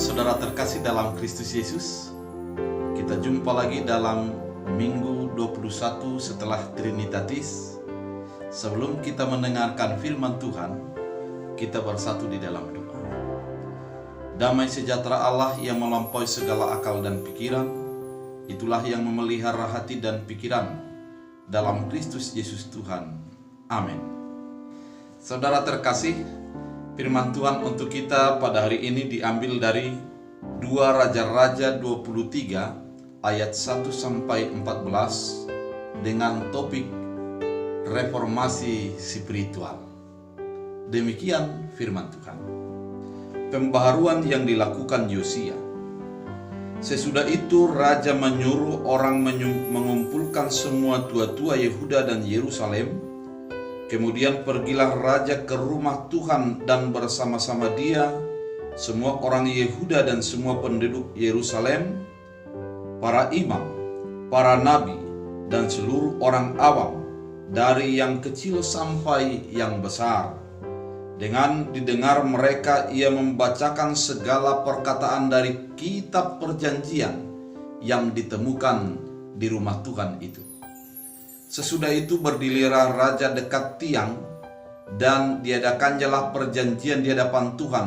saudara terkasih dalam Kristus Yesus. Kita jumpa lagi dalam Minggu 21 setelah Trinitatis. Sebelum kita mendengarkan firman Tuhan, kita bersatu di dalam doa. Damai sejahtera Allah yang melampaui segala akal dan pikiran, itulah yang memelihara hati dan pikiran dalam Kristus Yesus Tuhan. Amin. Saudara terkasih, firman Tuhan untuk kita pada hari ini diambil dari 2 Raja-Raja 23 ayat 1 sampai 14 dengan topik reformasi spiritual. Demikian firman Tuhan. Pembaharuan yang dilakukan Yosia. Sesudah itu raja menyuruh orang mengumpulkan semua tua-tua Yehuda dan Yerusalem. Kemudian pergilah raja ke rumah Tuhan dan bersama-sama dia semua orang Yehuda dan semua penduduk Yerusalem, para imam, para nabi, dan seluruh orang awam, dari yang kecil sampai yang besar. Dengan didengar mereka, ia membacakan segala perkataan dari kitab perjanjian yang ditemukan di rumah Tuhan itu. Sesudah itu berdirilah raja dekat tiang dan diadakannya perjanjian di hadapan Tuhan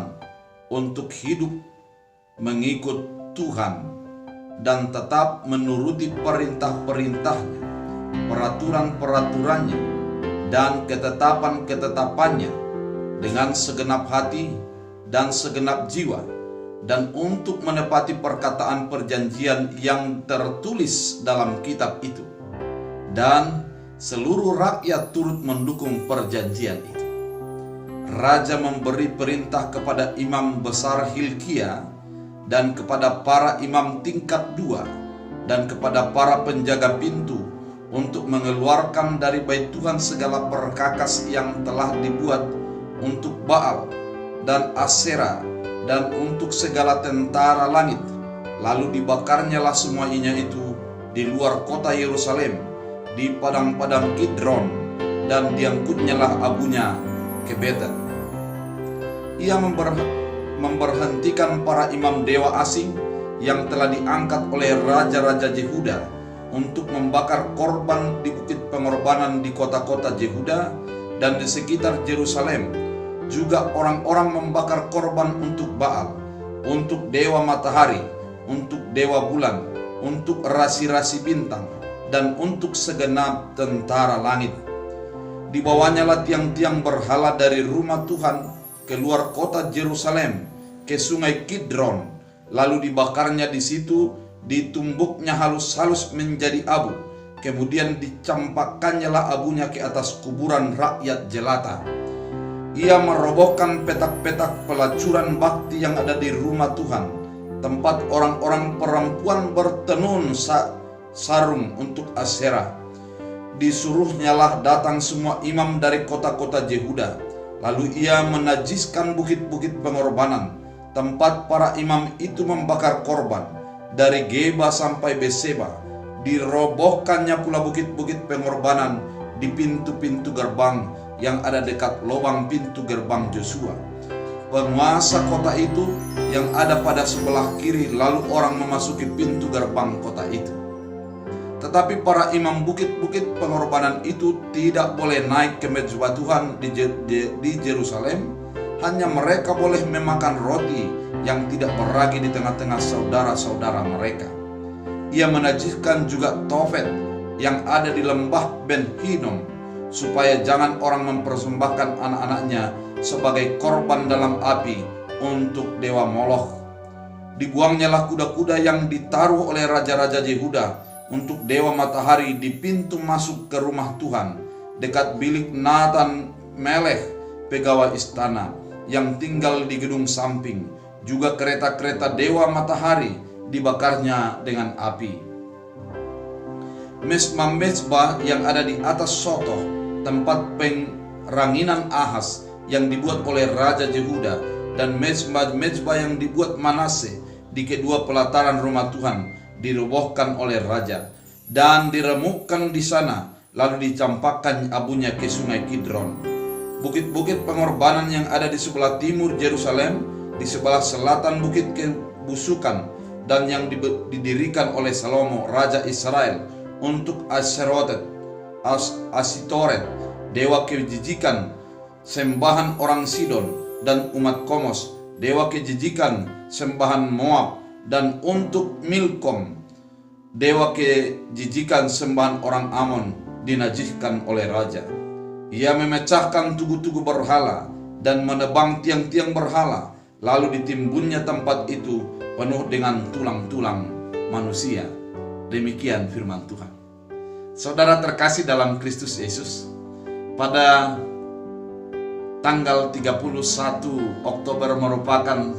untuk hidup mengikut Tuhan dan tetap menuruti perintah-perintahnya, peraturan-peraturannya, dan ketetapan-ketetapannya dengan segenap hati dan segenap jiwa, dan untuk menepati perkataan perjanjian yang tertulis dalam kitab itu. Dan seluruh rakyat turut mendukung perjanjian itu. Raja memberi perintah kepada imam besar Hilkia dan kepada para imam tingkat 2 dan kepada para penjaga pintu untuk mengeluarkan dari bait Tuhan segala perkakas yang telah dibuat untuk Baal dan Asyera dan untuk segala tentara langit. Lalu dibakarnyalah semuanya itu di luar kota Yerusalem, di padang-padang Kidron, dan diangkutnyalah abunya ke Betel. Ia memberhentikan para imam dewa asing yang telah diangkat oleh raja-raja Yehuda untuk membakar korban di bukit pengorbanan di kota-kota Yehuda dan di sekitar Yerusalem. Juga orang-orang membakar korban untuk Baal, untuk dewa matahari, untuk dewa bulan, untuk rasi-rasi bintang, dan untuk segenap tentara langit. Dibawanyalah tiang-tiang berhala dari rumah Tuhan keluar kota Yerusalem ke sungai Kidron, lalu dibakarnya di situ, ditumbuknya halus-halus menjadi abu, kemudian dicampakkannya abunya ke atas kuburan rakyat jelata. Ia merobohkan petak-petak pelacuran bakti yang ada di rumah Tuhan, tempat orang-orang perempuan bertenun sarung untuk Asyera. Disuruhnyalah datang semua imam dari kota-kota Yehuda. Lalu ia menajiskan bukit-bukit pengorbanan, tempat para imam itu membakar korban, dari Geba sampai Beseba. Dirobohkannya pula bukit-bukit pengorbanan di pintu-pintu gerbang yang ada dekat lubang pintu gerbang Yosua, penguasa kota itu, yang ada pada sebelah kiri, lalu orang memasuki pintu gerbang kota itu. Tetapi para imam bukit-bukit pengorbanan itu tidak boleh naik ke mezbah Tuhan di Yerusalem. Hanya mereka boleh memakan roti yang tidak beragi di tengah-tengah saudara-saudara mereka. Ia menajiskan juga Tofet yang ada di lembah Ben Hinnom, supaya jangan orang mempersembahkan anak-anaknya sebagai korban dalam api untuk dewa Moloch. Dibuangnyalah kuda-kuda yang ditaruh oleh raja-raja Yehuda untuk dewa matahari di pintu masuk ke rumah Tuhan, dekat bilik Natan Melech, pegawai istana, yang tinggal di gedung samping. Juga kereta-kereta dewa matahari dibakarnya dengan api. Mezbah yang ada di atas Sotoh, tempat pengranginan Ahaz yang dibuat oleh Raja Yehuda, dan mezbah yang dibuat Manase di kedua pelataran rumah Tuhan dirobohkan oleh raja dan diremukkan di sana, lalu dicampakkan abunya ke sungai Kidron. Bukit-bukit pengorbanan yang ada di sebelah timur Yerusalem di sebelah selatan Bukit Kebusukan, dan yang didirikan oleh Salomo Raja Israel untuk Asitoret, dewa kejijikan sembahan orang Sidon, dan umat Komos, dewa kejijikan sembahan Moab, dan untuk Milkom, dewa kejijikan sembahan orang Amon, dinajiskan oleh raja. Ia memecahkan tugu-tugu berhala dan menebang tiang-tiang berhala, lalu ditimbunnya tempat itu penuh dengan tulang-tulang manusia. Demikian firman Tuhan. Saudara terkasih dalam Kristus Yesus, pada tanggal 31 Oktober merupakan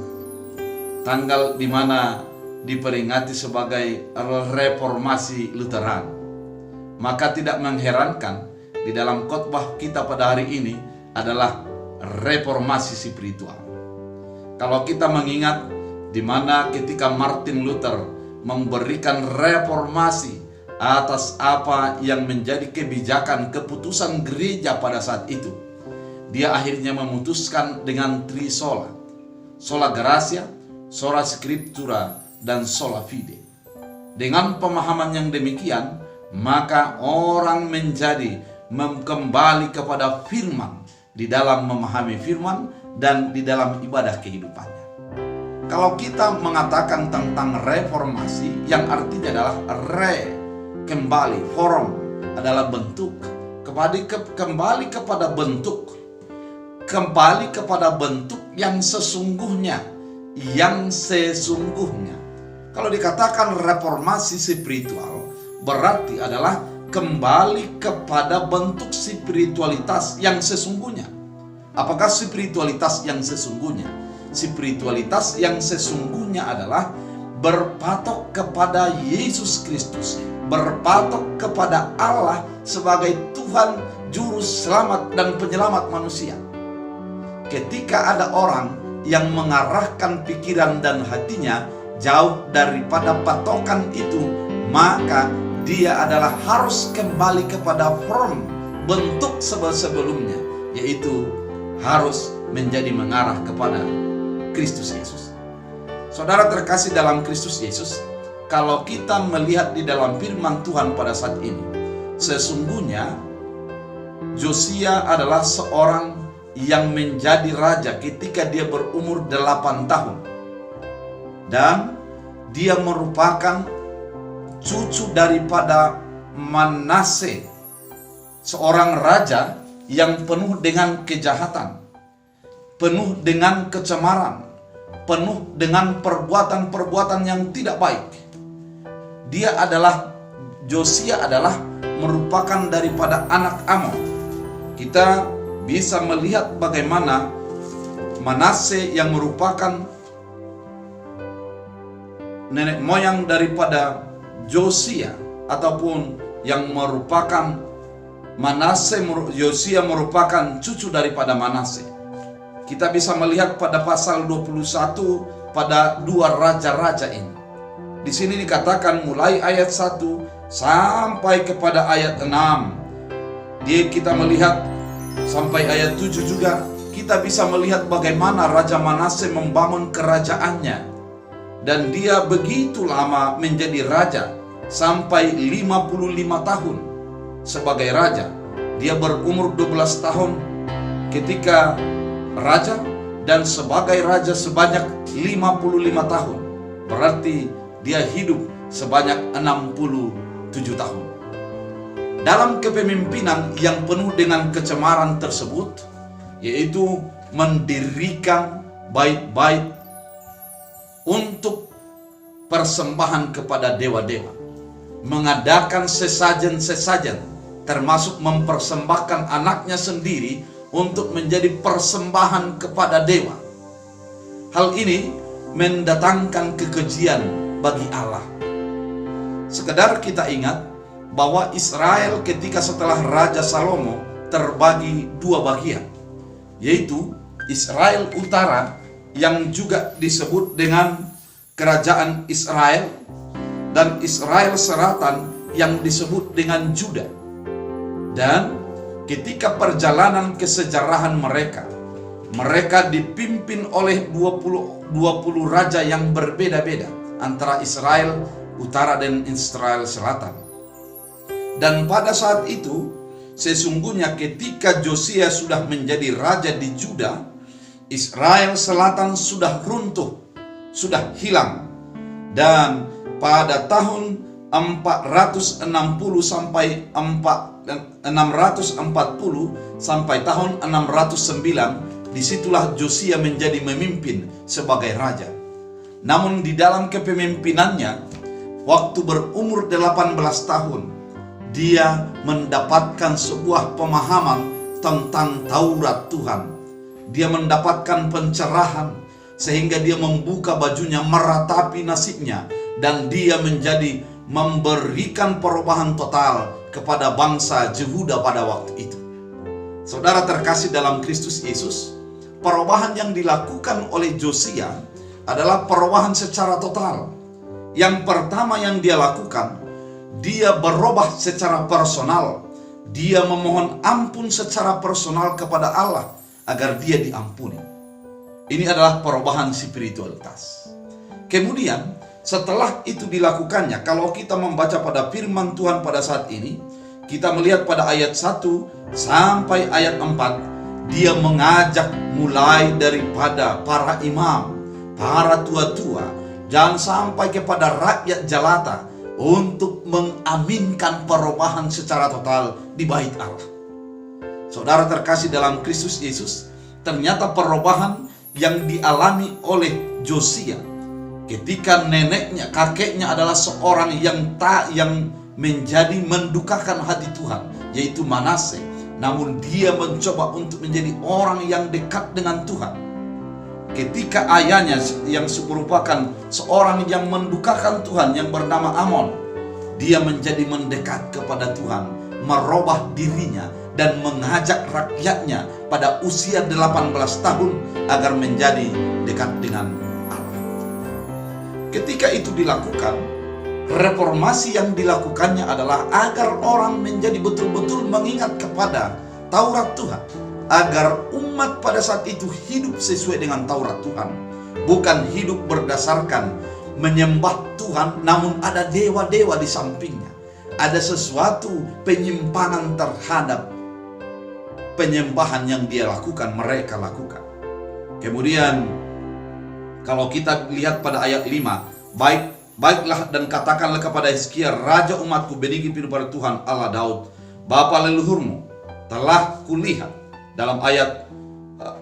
tanggal di mana diperingati sebagai reformasi Lutheran. Maka tidak mengherankan di dalam khotbah kita pada hari ini adalah reformasi spiritual. Kalau kita mengingat di mana ketika Martin Luther memberikan reformasi atas apa yang menjadi kebijakan keputusan gereja pada saat itu, dia akhirnya memutuskan dengan trisola, sola gratia, sola scriptura, dan sola fide. Dengan pemahaman yang demikian, maka orang menjadi kembali kepada firman di dalam memahami firman dan di dalam ibadah kehidupannya. Kalau kita mengatakan tentang reformasi, yang artinya adalah kembali, forum adalah bentuk, kembali kepada bentuk, kembali kepada bentuk yang sesungguhnya, Kalau dikatakan reformasi spiritual, berarti adalah kembali kepada bentuk spiritualitas yang sesungguhnya. Apakah spiritualitas yang sesungguhnya? Spiritualitas yang sesungguhnya adalah berpatok kepada Yesus Kristus, berpatok kepada Allah sebagai Tuhan, Juru Selamat dan Penyelamat manusia. Ketika ada orang yang mengarahkan pikiran dan hatinya jauh daripada patokan itu, maka dia adalah harus kembali kepada form, bentuk sebelumnya, yaitu harus menjadi mengarah kepada Kristus Yesus. Saudara terkasih dalam Kristus Yesus, kalau kita melihat di dalam firman Tuhan pada saat ini, sesungguhnya Josia adalah seorang yang menjadi raja ketika dia berumur 8 tahun. Dan dia merupakan cucu daripada Manase, seorang raja yang penuh dengan kejahatan, penuh dengan kecemaran, penuh dengan perbuatan-perbuatan yang tidak baik. Josia adalah merupakan daripada anak Amon. Kita bisa melihat bagaimana Manase yang merupakan nenek moyang daripada Josia, ataupun yang merupakan Josia merupakan cucu daripada Manase. Kita bisa melihat pada pasal 21 pada 2 raja-raja ini. Di sini dikatakan mulai ayat 1 sampai kepada ayat 6. Kita melihat sampai ayat 7 juga kita bisa melihat bagaimana Raja Manase membangun kerajaannya. Dan dia begitu lama menjadi raja, sampai 55 tahun sebagai raja. Dia berumur 12 tahun ketika raja, dan sebagai raja sebanyak 55 tahun. Berarti dia hidup sebanyak 67 tahun. Dalam kepemimpinan yang penuh dengan kecemaran tersebut, yaitu mendirikan bait-bait untuk persembahan kepada dewa-dewa, mengadakan sesajen-sesajen, termasuk mempersembahkan anaknya sendiri untuk menjadi persembahan kepada dewa. Hal ini mendatangkan kekejian bagi Allah. Sekedar kita ingat bahwa Israel ketika setelah Raja Salomo terbagi 2 bagian, yaitu Israel Utara yang juga disebut dengan Kerajaan Israel, dan Israel Selatan yang disebut dengan Juda. Dan ketika perjalanan kesejarahan mereka mereka dipimpin oleh 20 raja yang berbeda-beda antara Israel Utara dan Israel Selatan. Dan pada saat itu, sesungguhnya ketika Josia sudah menjadi raja di Juda, Israel Selatan sudah runtuh, sudah hilang. Dan pada tahun 460 sampai 640 sampai tahun 609, disitulah Josia menjadi memimpin sebagai raja. Namun di dalam kepemimpinannya, waktu berumur 18 tahun, dia mendapatkan sebuah pemahaman tentang Taurat Tuhan. Dia mendapatkan pencerahan sehingga dia membuka bajunya, meratapi nasibnya, dan dia menjadi memberikan perubahan total kepada bangsa Yehuda pada waktu itu. Saudara terkasih dalam Kristus Yesus, perubahan yang dilakukan oleh Josia adalah perubahan secara total. Yang pertama yang dia lakukan, dia berubah secara personal. Dia memohon ampun secara personal kepada Allah agar dia diampuni. Ini adalah perubahan spiritualitas. Kemudian setelah itu dilakukannya, kalau kita membaca pada firman Tuhan pada saat ini, kita melihat pada ayat 1 sampai ayat 4, dia mengajak mulai daripada para imam, para tua-tua, dan sampai kepada rakyat jelata untuk mengaminkan perubahan secara total di bait Allah. Saudara terkasih dalam Kristus Yesus, ternyata perubahan yang dialami oleh Josia ketika neneknya, kakeknya adalah seorang yang menjadi mendukakan hati Tuhan, yaitu Manase. Namun dia mencoba untuk menjadi orang yang dekat dengan Tuhan. Ketika ayahnya yang merupakan seorang yang mendukakan Tuhan yang bernama Amon, dia menjadi mendekat kepada Tuhan, merubah dirinya dan mengajak rakyatnya pada usia 18 tahun agar menjadi dekat dengan Allah. Ketika itu dilakukan, reformasi yang dilakukannya adalah agar orang menjadi betul-betul mengingat kepada Taurat Tuhan, agar umat pada saat itu hidup sesuai dengan Taurat Tuhan, bukan hidup berdasarkan menyembah Tuhan namun ada dewa-dewa di sampingnya. Ada sesuatu penyimpangan terhadap penyembahan yang mereka lakukan. Kemudian kalau kita lihat pada ayat 5, baiklah dan katakanlah kepada Hizkia, raja umatku, begini firman Tuhan Allah Daud, bapa leluhurmu, telah kulihat. Dalam ayat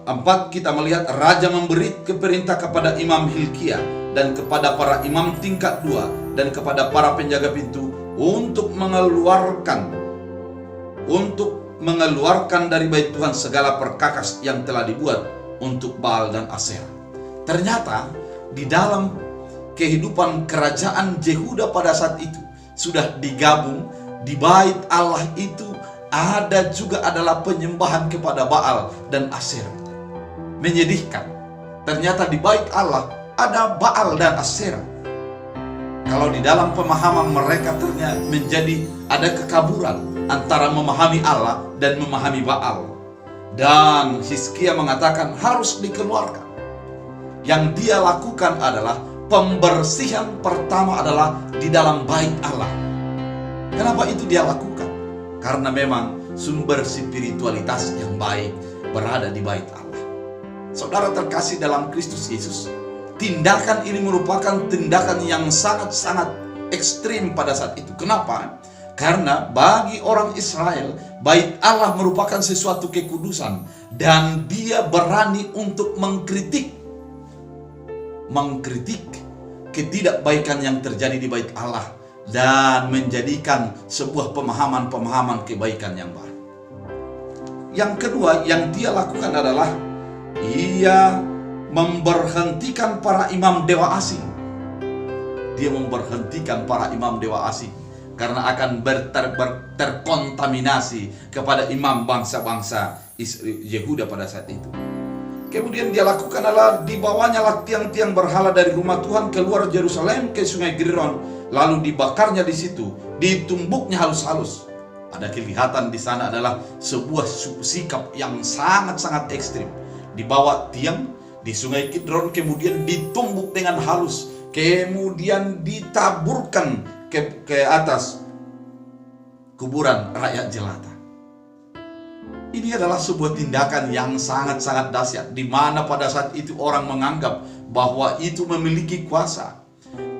4 kita melihat raja memberi perintah kepada Imam Hilkiah dan kepada para imam tingkat 2 dan kepada para penjaga pintu untuk mengeluarkan dari bait Tuhan segala perkakas yang telah dibuat untuk Baal dan Asyera. Ternyata di dalam kehidupan kerajaan Yehuda pada saat itu sudah digabung di bait Allah itu ada juga adalah penyembahan kepada Baal dan Asyera. Menyedihkan, ternyata di bait Allah ada Baal dan Asyera. Kalau di dalam pemahaman mereka ternyata menjadi ada kekaburan antara memahami Allah dan memahami Baal. Dan Hizkia mengatakan harus dikeluarkan. Yang dia lakukan adalah pembersihan pertama adalah di dalam bait Allah. Kenapa itu dia lakukan? Karena memang sumber spiritualitas yang baik berada di bait Allah. Saudara terkasih dalam Kristus Yesus, tindakan ini merupakan tindakan yang sangat-sangat ekstrim pada saat itu. Kenapa? Karena bagi orang Israel, bait Allah merupakan sesuatu kekudusan, dan dia berani untuk mengkritik ketidakbaikan yang terjadi di bait Allah dan menjadikan sebuah pemahaman kebaikan yang baru. Yang kedua yang dia lakukan adalah ia memberhentikan para imam dewa asing. Dia memberhentikan para imam dewa asing karena akan terkontaminasi kepada imam bangsa-bangsa Yehuda pada saat itu. Kemudian dia lakukan adalah dibawanya tiang-tiang berhala dari rumah Tuhan keluar Yerusalem ke sungai Gihon, lalu dibakarnya di situ, ditumbuknya halus-halus. Ada kelihatan di sana adalah sebuah sikap yang sangat-sangat ekstrim. dibawa tiang di Sungai Kidron, kemudian ditumbuk dengan halus, kemudian ditaburkan ke atas kuburan rakyat jelata. Ini adalah sebuah tindakan yang sangat-sangat dahsyat, di mana pada saat itu orang menganggap bahwa itu memiliki kuasa.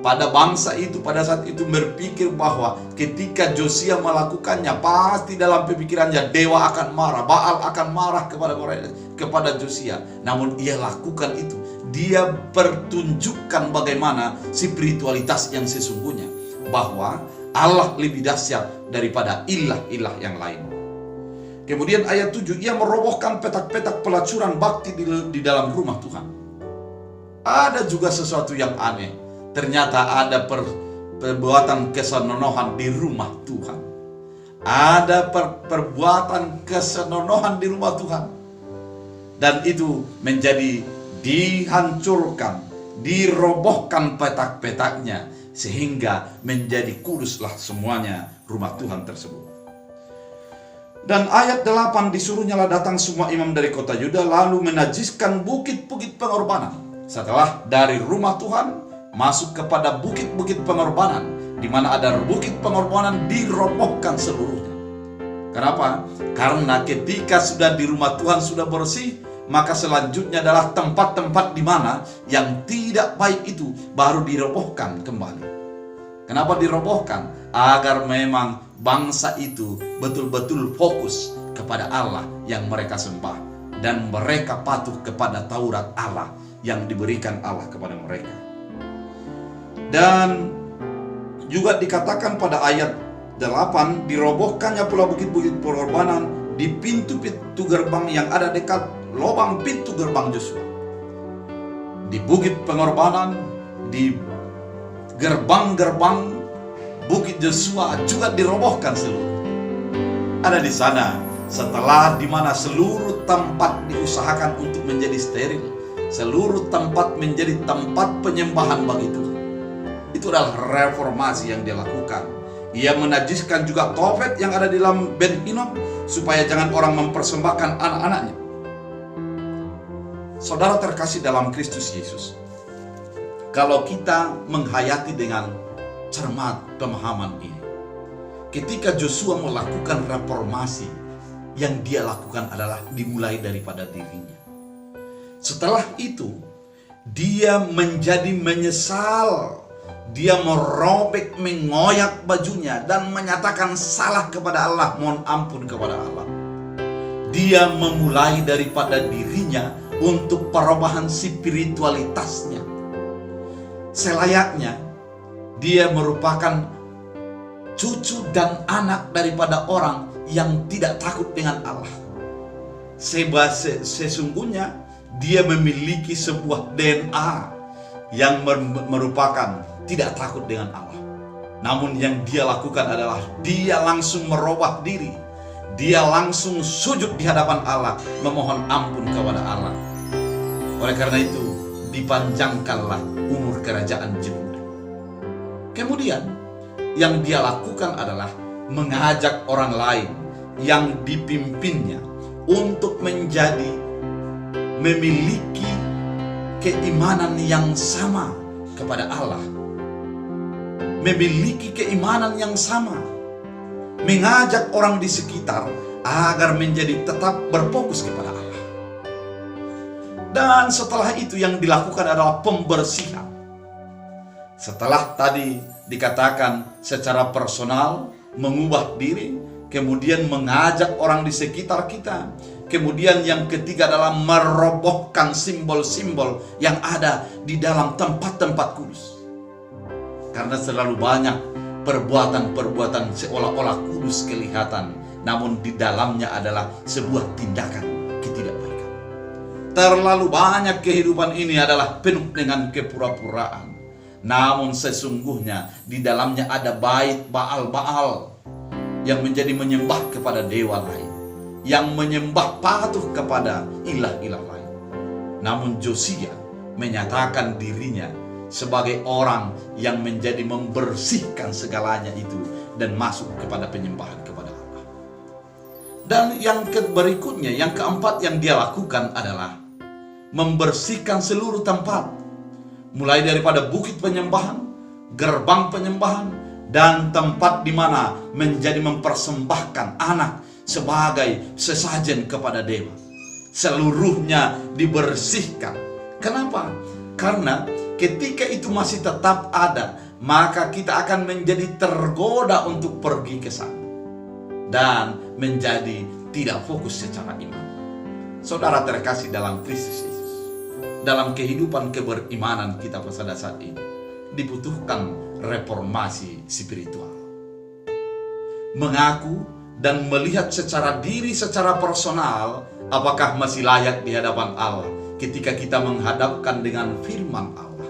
Pada bangsa itu pada saat itu berpikir bahwa ketika Josia melakukannya, pasti dalam pemikirannya dewa akan marah, Baal akan marah kepada Josia. Namun ia lakukan itu. Dia pertunjukkan bagaimana spiritualitas yang sesungguhnya, bahwa Allah lebih dahsyat daripada ilah-ilah yang lain. Kemudian ayat 7, ia merobohkan petak-petak pelacuran bakti di dalam rumah Tuhan. Ada juga sesuatu yang aneh. Ternyata ada perbuatan kesenonohan di rumah Tuhan. Ada perbuatan kesenonohan di rumah Tuhan. Dan itu menjadi dihancurkan, dirobohkan petak-petaknya, sehingga menjadi kuduslah semuanya rumah Tuhan tersebut. Dan ayat 8, disuruhnyalah datang semua imam dari kota Yuda, lalu menajiskan bukit-bukit pengorbanan. Setelah dari rumah Tuhan masuk kepada bukit-bukit pengorbanan, di mana ada bukit pengorbanan, dirobohkan seluruhnya. Kenapa? Karena ketika sudah di rumah Tuhan sudah bersih, maka selanjutnya adalah tempat-tempat di mana yang tidak baik itu baru dirobohkan kembali. Kenapa dirobohkan? Agar memang bangsa itu betul-betul fokus kepada Allah yang mereka sembah, dan mereka patuh kepada Taurat Allah yang diberikan Allah kepada mereka. Dan juga dikatakan pada ayat 8, dirobohkannya pula bukit-bukit pengorbanan di pintu-pintu gerbang yang ada dekat lubang pintu gerbang Yosua. Di bukit pengorbanan, di gerbang-gerbang bukit Yosua juga dirobohkan seluruh. Ada di sana setelah di mana seluruh tempat diusahakan untuk menjadi steril, seluruh tempat menjadi tempat penyembahan bagi Tuhan. Itu adalah reformasi yang dia lakukan. Ia menajiskan juga Tofet yang ada di dalam Ben Hinnom, supaya jangan orang mempersembahkan anak-anaknya. Saudara terkasih dalam Kristus Yesus, kalau kita menghayati dengan cermat pemahaman ini, ketika Joshua melakukan reformasi, yang dia lakukan adalah dimulai daripada dirinya. Setelah itu, dia menjadi menyesal. Dia merobek, mengoyak bajunya dan menyatakan salah kepada Allah, mohon ampun kepada Allah. Dia memulai daripada dirinya untuk perubahan spiritualitasnya. Selayaknya dia merupakan cucu dan anak daripada orang yang tidak takut dengan Allah. Sesungguhnya dia memiliki sebuah DNA yang merupakan tidak takut dengan Allah. Namun yang dia lakukan adalah dia langsung merubah diri. Dia langsung sujud di hadapan Allah, memohon ampun kepada Allah. Oleh karena itu, dipanjangkanlah umur kerajaan Yehuda. Kemudian, yang dia lakukan adalah mengajak orang lain yang dipimpinnya untuk memiliki keimanan yang sama kepada Allah. Memiliki keimanan yang sama, mengajak orang di sekitar agar menjadi tetap berfokus kepada Allah. Dan setelah itu yang dilakukan adalah pembersihan. Setelah tadi dikatakan secara personal, mengubah diri, kemudian mengajak orang di sekitar kita, kemudian yang ketiga adalah merobohkan simbol-simbol yang ada di dalam tempat-tempat kudus. Karena terlalu banyak perbuatan-perbuatan seolah-olah kudus kelihatan, namun di dalamnya adalah sebuah tindakan ketidakbaikan. Terlalu banyak kehidupan ini adalah penuh dengan kepura-puraan, namun sesungguhnya di dalamnya ada bait Baal-Baal yang menjadi menyembah kepada dewa lain, yang menyembah patuh kepada ilah-ilah lain. Namun Josia menyatakan dirinya sebagai orang yang menjadi membersihkan segalanya itu dan masuk kepada penyembahan kepada Allah. Dan yang berikutnya, yang keempat yang dia lakukan adalah membersihkan seluruh tempat, mulai daripada bukit penyembahan, gerbang penyembahan, dan tempat di mana menjadi mempersembahkan anak sebagai sesajen kepada dewa. Seluruhnya dibersihkan. Kenapa? Karena ketika itu masih tetap ada, maka kita akan menjadi tergoda untuk pergi ke sana dan menjadi tidak fokus secara iman. Saudara terkasih dalam Kristus Yesus, dalam kehidupan keberimanan kita pada saat ini dibutuhkan reformasi spiritual. Mengaku dan melihat secara diri, secara personal, apakah masih layak di hadapan Allah ketika kita menghadapkan dengan firman Allah.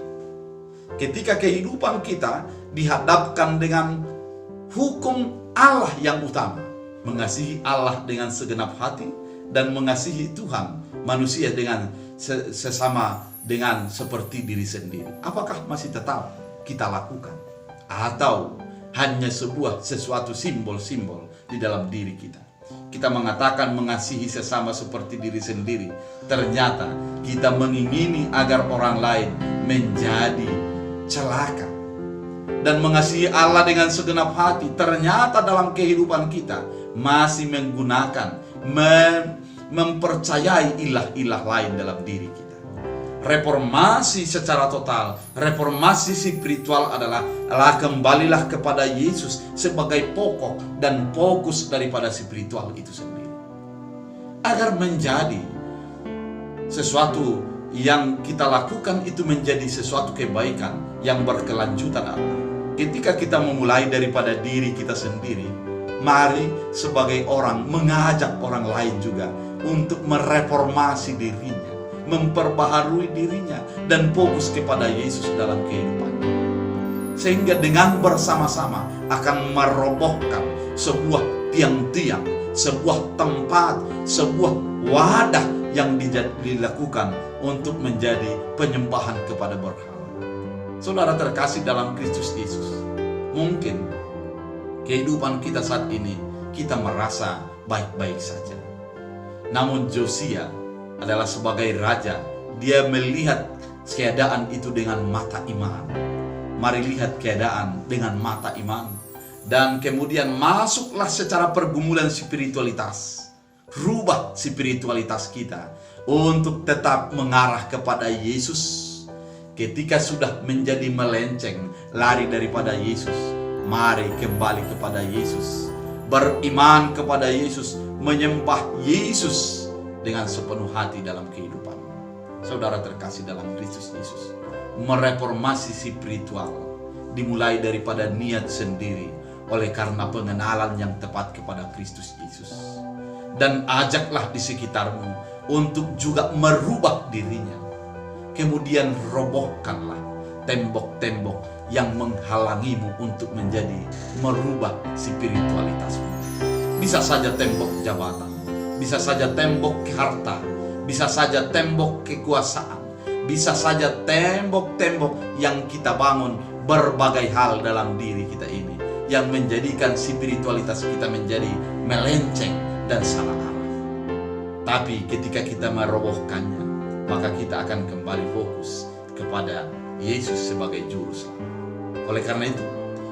Ketika kehidupan kita dihadapkan dengan hukum Allah yang utama, mengasihi Allah dengan segenap hati dan mengasihi Tuhan, manusia dengan sesama dengan seperti diri sendiri. Apakah masih tetap kita lakukan? Atau hanya sesuatu simbol-simbol di dalam diri kita? Kita mengatakan mengasihi sesama seperti diri sendiri, ternyata kita mengingini agar orang lain menjadi celaka. Dan mengasihi Allah dengan segenap hati, ternyata dalam kehidupan kita masih menggunakan, mempercayai ilah-ilah lain dalam diri kita. Reformasi secara total, reformasi spiritual adalah kembalilah kepada Yesus sebagai pokok dan fokus daripada spiritual itu sendiri. Agar menjadi sesuatu yang kita lakukan itu menjadi sesuatu kebaikan yang berkelanjutan Allah. Ketika kita memulai daripada diri kita sendiri, mari sebagai orang mengajak orang lain juga untuk mereformasi dirinya, memperbaharui dirinya, dan fokus kepada Yesus dalam kehidupannya. Sehingga dengan bersama-sama akan merobohkan sebuah tiang-tiang, sebuah tempat, sebuah wadah yang dilakukan untuk menjadi penyembahan kepada berhala. Saudara terkasih dalam Kristus Yesus, mungkin kehidupan kita saat ini kita merasa baik-baik saja. Namun Josia adalah sebagai raja, dia melihat keadaan itu dengan mata iman. Mari lihat keadaan dengan mata iman, dan kemudian masuklah secara pergumulan spiritualitas. Rubah spiritualitas kita untuk tetap mengarah kepada Yesus. Ketika sudah menjadi melenceng, lari daripada Yesus, mari kembali kepada Yesus, beriman kepada Yesus, menyembah Yesus dengan sepenuh hati dalam kehidupan. Saudara terkasih dalam Kristus Yesus, mereformasi spiritual dimulai daripada niat sendiri oleh karena pengenalan yang tepat kepada Kristus Yesus. Dan ajaklah di sekitarmu untuk juga merubah dirinya. Kemudian robohkanlah tembok-tembok yang menghalangimu untuk menjadi merubah spiritualitasmu. Bisa saja tembok jabatan, bisa saja tembok harta, bisa saja tembok kekuasaan, bisa saja tembok-tembok yang kita bangun berbagai hal dalam diri kita ini yang menjadikan spiritualitas kita menjadi melenceng dan salah arah. Tapi ketika kita merobohkannya, maka kita akan kembali fokus kepada Yesus sebagai juru selamat. Oleh karena itu,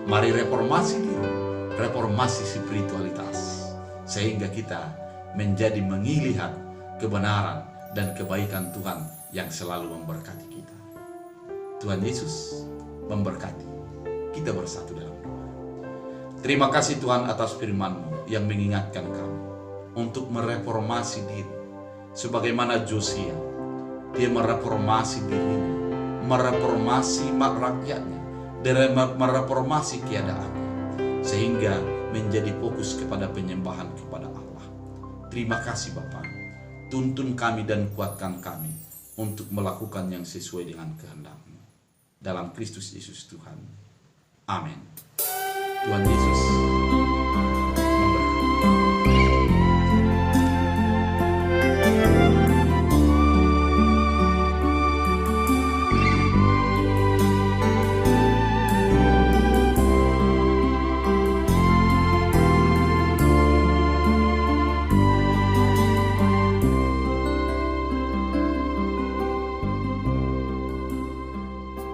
mari reformasi diri, reformasi spiritualitas, sehingga kita menjadi melihat kebenaran dan kebaikan Tuhan yang selalu memberkati kita. Tuhan Yesus memberkati. Kita bersatu dalam doa. Terima kasih Tuhan atas firman-Mu yang mengingatkan kami untuk mereformasi diri. Sebagaimana Josia, dia mereformasi dirinya, mereformasi rakyatnya, dan mereformasi keadaannya, sehingga menjadi fokus kepada penyembahan kepada Allah. Terima kasih Bapa, tuntun kami dan kuatkan kami untuk melakukan yang sesuai dengan kehendak-Mu. Dalam Kristus Yesus Tuhan. Amin. Tuhan Yesus